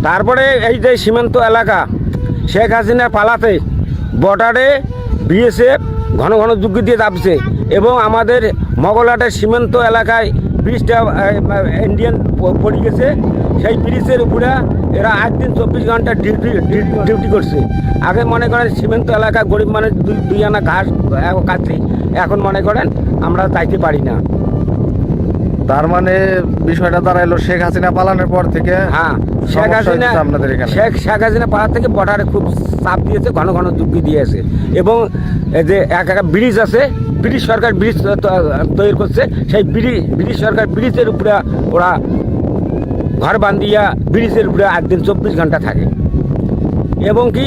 তারপরে এই যে সীমান্ত এলাকা শেখ হাসিনার পালাতে বর্ডারে বিএসএফ ঘন ঘন যুদ্ধ দিয়ে যাচ্ছে এবং আমাদের মগলাটের সীমান্ত এলাকায় ব্রিজটা ইন্ডিয়ান পড়ে গেছে। সেই ব্রিজের উপরে এরা 8 দিন 24 ঘন্টা ডিউটি করছে। আগে মনে করেন সীমান্ত এলাকা গরিব মানুষ দুই আনা ঘাস কাটছি, এখন মনে করেন আমরা যাইতে পারি না। তার মানে বিষয়টা দাঁড়াইলো শেখ হাসিনা পালানোর পর থেকে। হ্যাঁ, শেখ হাসিনা পাড়ার থেকে বর্ডারে খুব চাপ দিয়েছে, ঘন ঘন যুক্তি দিয়েছে এবং এই যে একটা ব্রিজ আছে, ব্রিটিশ সরকার ব্রিজ তৈরি করছে, সেই ব্রিটিশ সরকার ব্রিজের উপরে ওরা ঘর বান্ধিয়া ব্রিজের উপরে 8 দিন 24 ঘন্টা থাকে এবং কি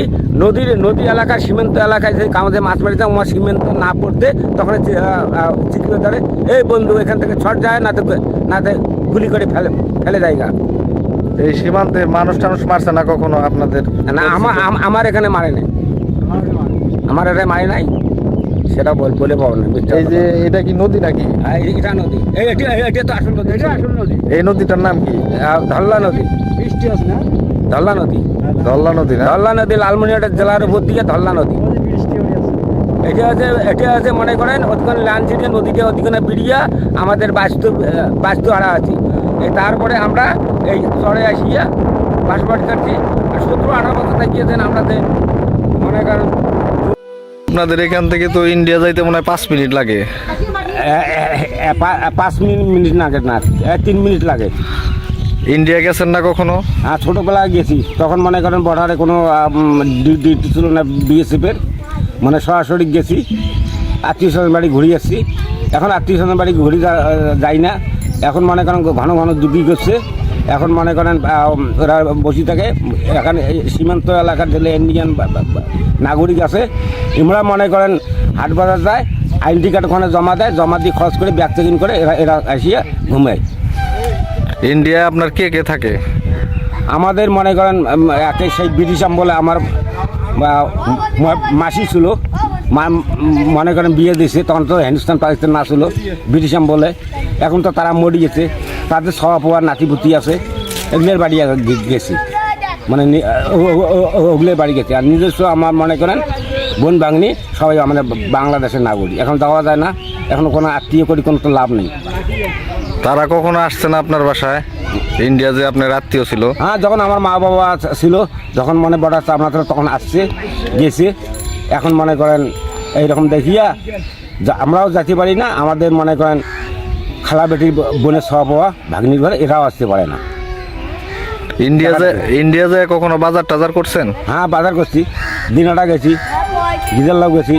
নদী এলাকা সীমান্ত এলাকায় যে আমাদের মাছ মারিতে আমার সীমান্ত না পড়তে তখন চিঠি ধরে এই বন্ধু এখান থেকে ছট যায় নাতে গুলি করে ফেলে জায়গা। এই সীমান্তে মানুষ টানুষ মারছে না কখনো আপনাদের? না, আমার এখানে মারে নাই, আমার এটা মারে নাই, সেটা বলে পাবো না। এই যে এটা কি নদী নাকি? এটা নদী, এটা তো আসল নদী। এই নদীটার নাম কি? ধল্লা নদী। বৃষ্টি আছে না? ধল্লা নদী। ধল্লা নদী না? ধল্লা নদী লালমনিরহাট জেলার উপর দিকে ধল্লা নদী। এটা আছে মনে করেন ওদিকে লাঞ্চিতে নদীকে ওদিকে বিড়িয়া আমাদের বাস্তু হারা আছে। তারপরে আমরা এই শহরে আসিয়া বাসবাস করছি। 17-18 বছর থাকিয়েছেন আমরা মনে করেন। আপনাদের এখান থেকে তো ইন্ডিয়া যাইতে মনে হয় 5 মিনিট লাগে। 5 মিনিট লাগে না, 3 মিনিট লাগে। ইন্ডিয়া গেছেন না কখনো? হ্যাঁ, ছোটোবেলায় গেছি, তখন মনে করেন বর্ডারে কোনো ডিউটি ছিল না বিএসএফের, মানে সরাসরি গেছি, আত্মীয় স্বজন বাড়ি ঘুরে আসছি। এখন আত্মীয় স্বজন বাড়ি ঘুরে যাই না, এখন মনে করেন ঘন ঘন যুদ্ধ করছে। এখন মনে করেন ওরা বসে থাকে এখানে সীমান্ত এলাকার জেলে ইন্ডিয়ান নাগরিক আছে, আমরা মনে করেন হাট বাজার যায়, আইডেন্টি কার্ড ওখানে জমা দেয়, জমা দিয়ে খরচ করে ব্যাগ চেকিং করে এরা আসিয়া ঘুমায়। ইন্ডিয়ায় আপনার কে কে থাকে? আমাদের মনে করেন একে সেই ব্রিটিশ আমলে আমার মাসি ছিল, মনে করেন বিয়ে দিয়েছে, তখন তো হিন্দুস্তান পাকিস্তান না ছিল, ব্রিটিশ আমলে। এখন তো তারা মরে গেছে, তাদের সবা পোয়ার নাতিপুতি আছে, এগুলোর বাড়ি গেছি, মানে ওগুলোর বাড়ি গেছে। আর নিজস্ব আমার মনে করেন বোন বাঙনি সবাই আমাদের বাংলাদেশের নাগরিক। এখন যাওয়া যায় না, এখন কোনো আত্মীয় করি কোনো তো লাভ নেই। তারা কখনো আসছে না আপনার বাসায়? ইন্ডিয়া যে আপনার আত্মীয় ছিল? হ্যাঁ, যখন আমার মা বাবা ছিল, যখন মনে বর্ডার চাপনা ছিল, তখন আসছে গেছে। এখন মনে করেন এইরকম দেখিয়া আমরাও যেতে পারি না, আমাদের মনে করেন খালা বেটির বোনের সব হওয়া ভাগ্নির ঘরে এরাও আসতে পারে না। ইন্ডিয়া যায় কখনো বাজার টাজার করছেন? হ্যাঁ, বাজার করছি, দিনাটা গেছি, গিজাল্লাও গেছি,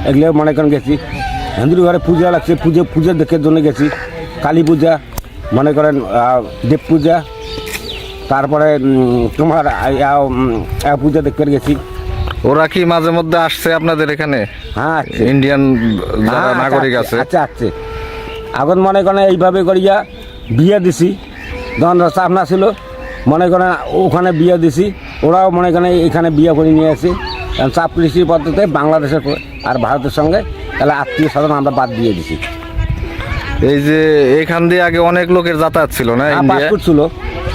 এগুলো মনে করেন গেছি। হিন্দুর ঘরে পূজা লাগছে, পুজো দেখার জন্য গেছি, কালী পূজা, মনে করেন দেব পূজা, তারপরে তোমার পূজা দেখতে গেছি। ওরা কি মাঝে মধ্যে আসছে আপনাদের এখানে? হ্যাঁ, ইন্ডিয়ান যারা নাগরিক আছে? আচ্ছা, এখন মনে করেন এইভাবে করিয়া বিয়ে দিছি, যখন চাপনা ছিল মনে করেন ওখানে বিয়ে দিছি, ওরাও মনে করেন এখানে বিয়ে করে নিয়ে আসি। চাপ কৃষির পদ্ধতিতে বাংলাদেশের আর ভারতের সঙ্গে তাহলে আত্মীয় স্বজন আমরা বাদ দিয়ে দিছি। এই যে এখান দিয়ে আগে অনেক লোকের যাতায়াত ছিল না? পাসপোর্ট ছিল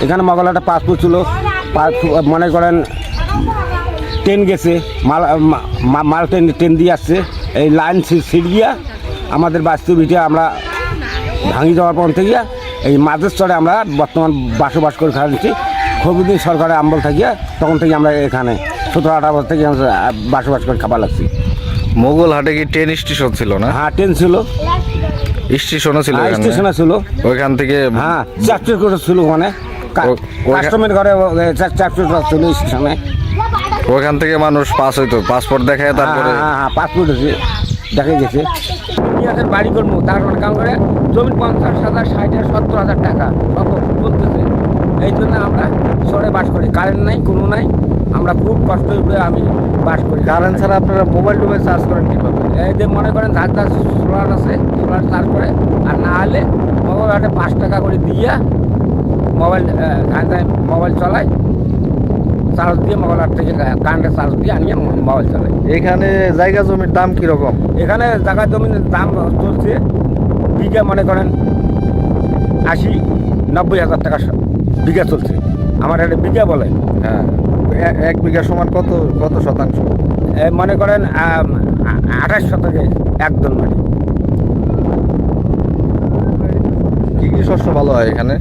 এখানে, মগলাটা পাসপোর্ট ছিল, মনে করেন ট্রেন গেছে, মাল ট্রেন দিয়ে আসছে, এই লাইন সিট গিয়া আমাদের বাস্তুবিটা আমরা ভাঙি যাওয়ার পর থেকে এই মাঝের স্তরে আমরা বর্তমান বসবাস করে খাচ্ছি। খবিদিন সরকারের আমল থাকিয়া তখন থেকে আমরা এখানে 17-18 বছর থেকে বসবাস করে খাবার লাগছি। মোগলহাটে কি ট্রেন স্টেশন ছিল না? হ্যাঁ, ট্রেন ছিল, স্টেশনও ছিল, স্টেশনে ছিল। ওইখান থেকে হ্যাঁ, চারটে করে ছিল, ওখানে কাস্টমের ঘরে চারটে ছিল স্টেশনে। ওইখান থেকে মানুষ পাস হইতো, পাসপোর্ট দেখায়, তারপরে হ্যাঁ পাসপোর্ট দেখা গেছে। বাড়ি করবো তার মানে কাম করে জমি 50,000, 60,000, 70,000 টাকা কত বলতেছে। এই জন্য আমরা শহরে বাস করি, কারেন্ট নাই, কোনো নাই, আমরা খুব কষ্ট করে আমি বাস করি। কারেন্ট ছাড়া আপনারা মোবাইল টোবাইল চার্জ করেন কীভাবে? এই যে মনে করেন ধার সোলার আছে, সোলার চার্জ করে, আর না হলে মোবাইল হাটে 5 টাকা করে দিয়া মোবাইল চলাই, চার্জ দিয়ে মোবাইল হাট থেকে কারেন্টের চার্জ দিয়ে আনিয়ে মোবাইল চালাই। এখানে জায়গা জমির দাম কীরকম? এখানে জায়গা জমির দাম চলছে বিঘা মনে করেন 80-90 হাজার টাকা বিঘা চলছে আমার একটা বিঘা বলে। হ্যাঁ, 1 বিঘা সমান কত কত শতাংশ? মনে করেন 28 শতকে একদল মাটি। কি কি শস্য ভালো হয় এখানে?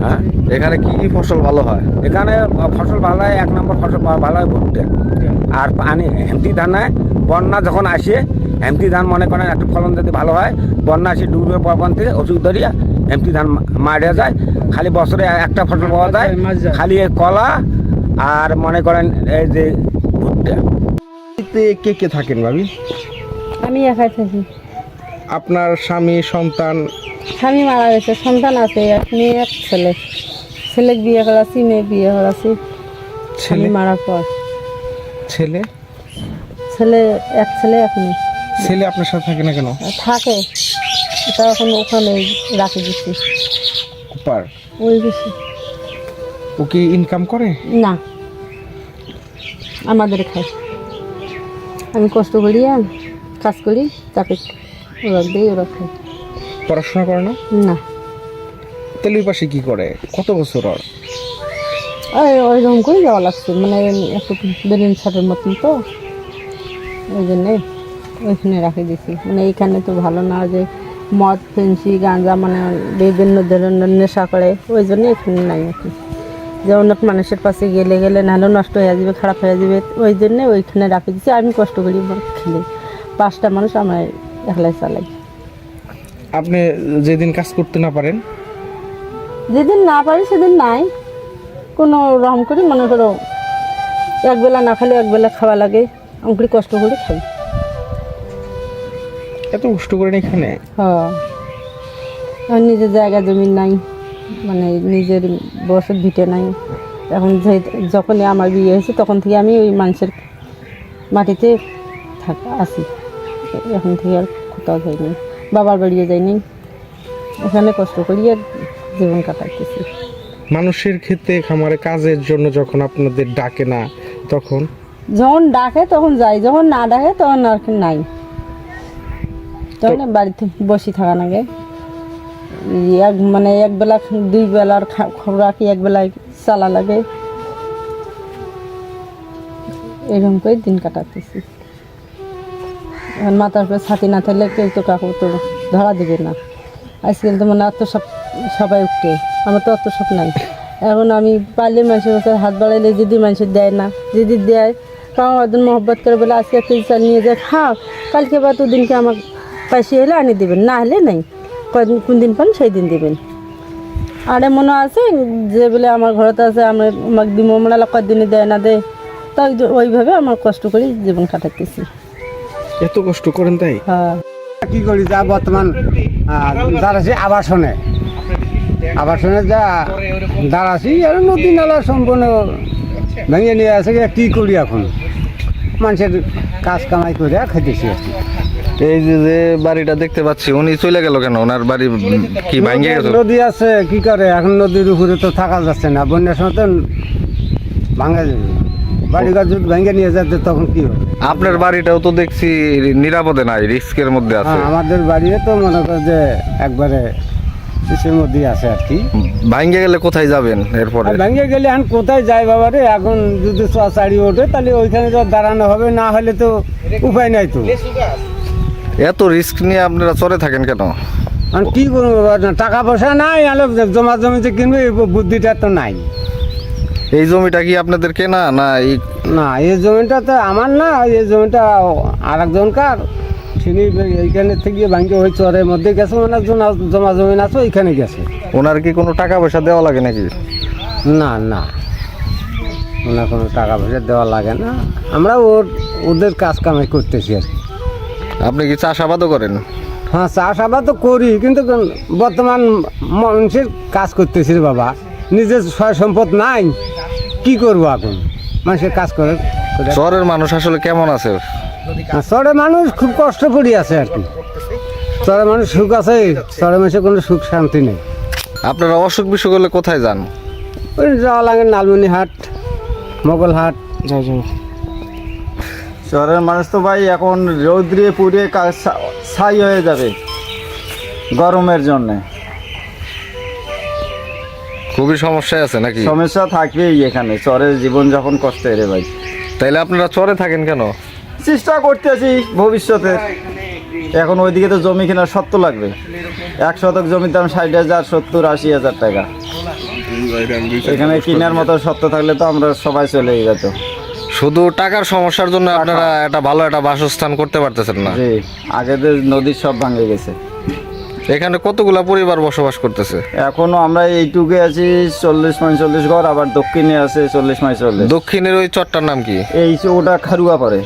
হ্যাঁ, এখানে কি কি ফসল ভালো হয়? এখানে ফসল ভালো হয়, 1 নম্বর ফসল ভালো হয় ভুট্টা। আর পানি হেমতি ধান হয়, বন্যা যখন আসে হেমতি ধান মনে করেন একটু ফলন যদি ভালো হয়, বন্যা আসে ডুবে পরপর থেকে ওষুধ ধরিয়া হেমতি ধান মারা যায়। খালি বছরে একটা ফসল পাওয়া যায়, খালি এই কলা আর মনে করেন এই যে ভুট্টা। কে কে থাকেন ভাবি? আমি একাই থাকি। আপনার স্বামী সন্তান? স্বামী মারা গেছে, সন্তান আছে, এক মেয়ে এক ছেলে। ছেলে বিয়ে করাছি, মেয়ে বিয়ে করাছি। স্বামী মারার পর ছেলে? ছেলে এক ছেলে এক মেয়ে। ছেলে আপনার সাথে থাকে না কেন? থাকে, এটা এখন ওখানে রাখি দিচ্ছি। কুপার? ওই বেশি ও কি ইনকাম করে? না, আমাদের খাই। আমি কষ্ট করি আর কাজ করি, তাকে ওরা দিই, ওরা খাই। পড়াশোনা করে না? না, তাহলে ওই পাশে কি করে? কত বছর ওর? ওই রকম করে যাওয়া লাগছে, মানে একটু বেরিন ছাটের মতন তো, ওই জন্যে ওইখানে রাখি দিছি। মানে এইখানে তো ভালো না, যে মদ ফেন্সি গাঁজা মানে বিভিন্ন ধরনের নেশা করে, ওই জন্য এখানে নাই আর কি। যে অনেক মানুষের পাশে গেলে গেলে নাহলে নষ্ট হয়ে যাবে, খারাপ হয়ে যাবে, ওই জন্যে ওইখানে রাখি দিচ্ছি। আমি কষ্ট করি খেলি, 5টা মানুষ আমার একলাই চালাই। আপনি যেদিন কাজ করতে না পারেন? যেদিন না পারি সেদিন নাই, কোনো রকম করি, মনে করো একবেলা না খালে একবেলা খাওয়া লাগে, আমি করি কষ্ট করে খাই। এত কষ্ট করেন এখানে? হ্যাঁ, আর নিজের জায়গা জমি নাই, মানে নিজের বসত ভিটে নাই। এখন যখনই আমার বিয়ে হয়েছে তখন থেকে আমি ওই মানুষের মাটিতে আছি। এখন থেকে আর কোথাও যাইনি, বাবার বাড়িও যাইনি, এখানে কষ্ট করি আর জীবন কাটাইতেছি। মানুষের ক্ষেত্রে খামারে কাজের জন্য যখন আপনাদের ডাকে না, তখন? যখন ডাকে তখন যাই, যখন না ডাকে তখন আর কি নাই, তখন বাড়িতে বসে থাকা লাগে। মানে একবেলা 2 বেলার খবর রাখি, একবেলায় চালা লাগে, এরকম করে দিন কাটাতেছি। এখন মাথার উপরে ছাতি না থাকলে কেউ তো কাকু তো ধরা দিবে না। আজকাল তো মানে অত সব সবাই উঠে, আমার তো অত সব নাই। এখন আমি পারলে মানুষের কাছে হাত বাড়াইলে যদি মানুষের দেয় না, যদি দেয় কারণ একদিন মহব্বত করে বলে আজকে একটা চাল নিয়ে যায় খাও, কালকে বা দুদিনকে আমার পাইসি হলে আনি দেবেন, না হলে নেই, কোন দিন পান সেই দিন দেবেন। আর মনে আছে যে বলে আমার ঘরতে আছে, আমাকে দিব, আমরা কদিনে দেয় না দেয়, তাই ওইভাবে আমার কষ্ট করি জীবন কাটাতেছি। এত কষ্ট করেন তাই? হ্যাঁ, কি করি, যা বর্তমান দাঁড়াচ্ছি আবাসনে, আবাসনে যা দাঁড়াচ্ছি, আর নদী নালা সম্পূর্ণ ভেঙে নিয়ে আসে। কি করি এখন, মানুষের কাজ কামাই করে খাইতেছি আর কি। এই যে বাড়িটা দেখতে পাচ্ছি, উনি চলে গেল কেন? ওনার বাড়ি কি ভাঙে গেছে? নদী আছে, কি করে এখন, নদীর উপরে তো থাকা যাচ্ছে না, বন্যার সময় তো ভাঙা যাবে, বাড়িঘর যদি ভেঙে নিয়ে যাচ্ছে তখন কি হবে? আপনার বাড়িটাও তো দেখছি নিরাপদে নাই, রিস্কের মধ্যে আছে। হ্যাঁ, আমাদের বাড়িও তো মনে করে যে একবারে কিসের মধ্যেই আছে আর কি। ভাঙে গেলে কোথায় যাবেন এরপরে? আর ভেঙে গেলে এখন কোথায় যায় বাবা রে, এখন যদি চাড়ি ওঠে তাহলে ওইখানে তো দাঁড়ানো হবে, না হলে তো উপায় নাই তো। এত রিস্ক নিয়ে আপনারা চরে থাকেন কেন? এখন কি করবো বাবা, টাকা পয়সা নাই, আলো জমা জমিতে কিনবে এই বুদ্ধিটা তো নাই। এই জমিটা কি আপনাদের কেনা না? না, এই জমিটা তো আমার না, এই জমিটা আর একজনকার। তিনি এইখানে থেকে ভাঙ্গে ওই চরের মধ্যে গেছে, অনেকজন জমা জমিন আছে ওইখানে গেছে। ওনার কি কোনো টাকা পয়সা দেওয়া লাগে নাকি? না না, ওনার কোনো টাকা পয়সা দেওয়া লাগে না, আমরা ওদের কাজ কামাই করতেছি আর কি। আপনি কি চাষাবাদও করেন? হ্যাঁ, চাষাবাদ তো করি, কিন্তু বর্তমান মানুষের কাজ করতেছি রে বাবা, নিজের সয় সম্পদ নাই, কি করবো এখন, মানুষের কাজ করে। শহরের মানুষ আসলে কেমন আছে? শহরের মানুষ খুব কষ্ট পড়ি আছে আর কি। শহরের মানুষ সুখ আছে, শহরের মানুষের কোনো সুখ শান্তি নেই। আপনারা অসুখ বিসুখ হলে কোথায় যান? ওই যাওয়া লাগে লালমনিহাট, মোগলহাট। শহরের মানুষ তো ভাই এখন রৌদ্রে পুড়ে ছাই হয়ে যাবে গরমের জন্যে। খুবই সমস্যায় আছে নাকি? সমস্যা থাকবেই এখানে, চরের জীবনযাপন কষ্টের রে ভাই। তাইলে আপনারা চরে থাকেন কেন? চেষ্টা করতেছি ভবিষ্যতে। এখন ওইদিকে তো জমি কেনার সত্ত্ব লাগবে, 1 শতক জমির দাম 60,000, 70-80,000 টাকা। এখানে কেনার মতো সত্ত্ব থাকলে তো আমরা সবাই চলে যেত। শুধু টাকার সমস্যার জন্য আপনারা একটা ভালো একটা বাসস্থান করতে পারতেছেন না? জি, আগে তো নদীর সব ভাঙে গেছে। এখানে কতগুলা পরিবার বসবাস করতেছে? এখনো আমরা এইটুকু আছি 40-45 ঘর, আবার দক্ষিণে আছে 40-45। দক্ষিণের ওই চরটার নাম কি? এই যে ওটা খারুয়া পড়ে।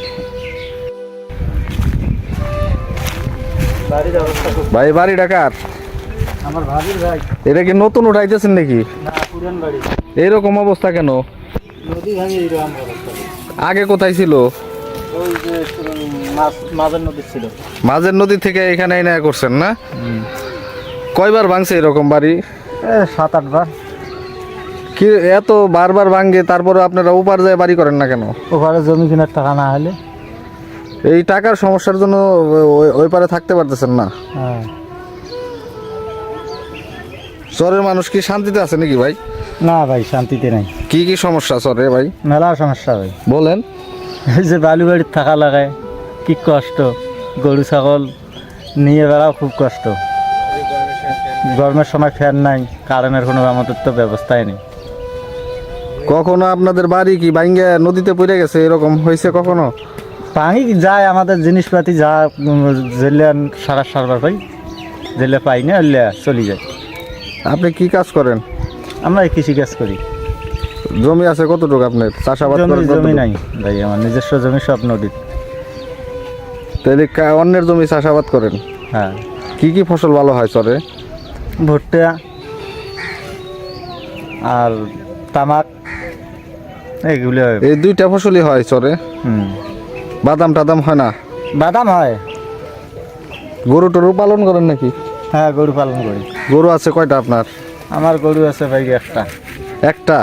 ভাই বাড়ি ঢাকার? আমার ভাবির ভাই। এটা কি নতুন উঠাইতেছেন নাকি? না, পুরান বাড়ি। এইরকম অবস্থা কেন? নদী ভাঙে এরকম অবস্থা। আগে কোথায় ছিল? ওই যে মাঝের নদী ছিল। মাঝের নদী থেকে এখানে এনে করছেন না? কয়বার ভাঙছে এরকম বাড়ি? 7-8 বার। কি এত বারবার ভাঙে, তারপরে আপনারা উপার যায় বাড়ি করেন না কেন? ওপারে জমি কেনার টাকা না হলে। এই টাকার সমস্যার জন্য ওই পারে থাকতে পারতেছেন না? হ্যাঁ। চরের মানুষ কি শান্তিতে আছে নাকি ভাই? না ভাই, শান্তিতে নাই। কি কি সমস্যা চরে ভাই? মেলা সমস্যা ভাই। বলেন। এই যে বালু বাড়ির থাকা লাগায়, কি কষ্ট। গরু ছাগল নিয়ে বেড়াও খুব কষ্ট। গরমের সময় ফ্যান নাই, কারেন্টের কোনো আমাদের তো ব্যবস্থাই নেই। কখনো আপনাদের বাড়ি কি ভাঙ্গে নদীতে পড়ে গেছে, এরকম হয়েছে কখনো? পানি যায়, আমাদের জিনিসপাতি যা জেলে সারবার পাই, জেলে পাই না হলে চলে যায়। আপনি কি কাজ করেন? আমরা এই কৃষিকাজ করি। জমি আছে কতটুকু আপনার? চাষাবাদ করেন জমি কতটুকু? নাই ভাই, আমার নিজস্ব জমি সব নদীর। তাহলে অন্যের জমি চাষাবাদ করেন? হ্যাঁ। কি কি ফসল ভালো হয় চরে? ভুট্টা আর তামাক, এগুলো হয়। এই দুইটা ফসলই হয় চরে? হুম। বাদাম টাদাম হয় না? বাদাম হয়। গরু টরু পালন করেন নাকি? হ্যাঁ, গরু পালন করি। গরু আছে কয়টা আপনার? আমার গরু আছে ভাই একটা। একটা?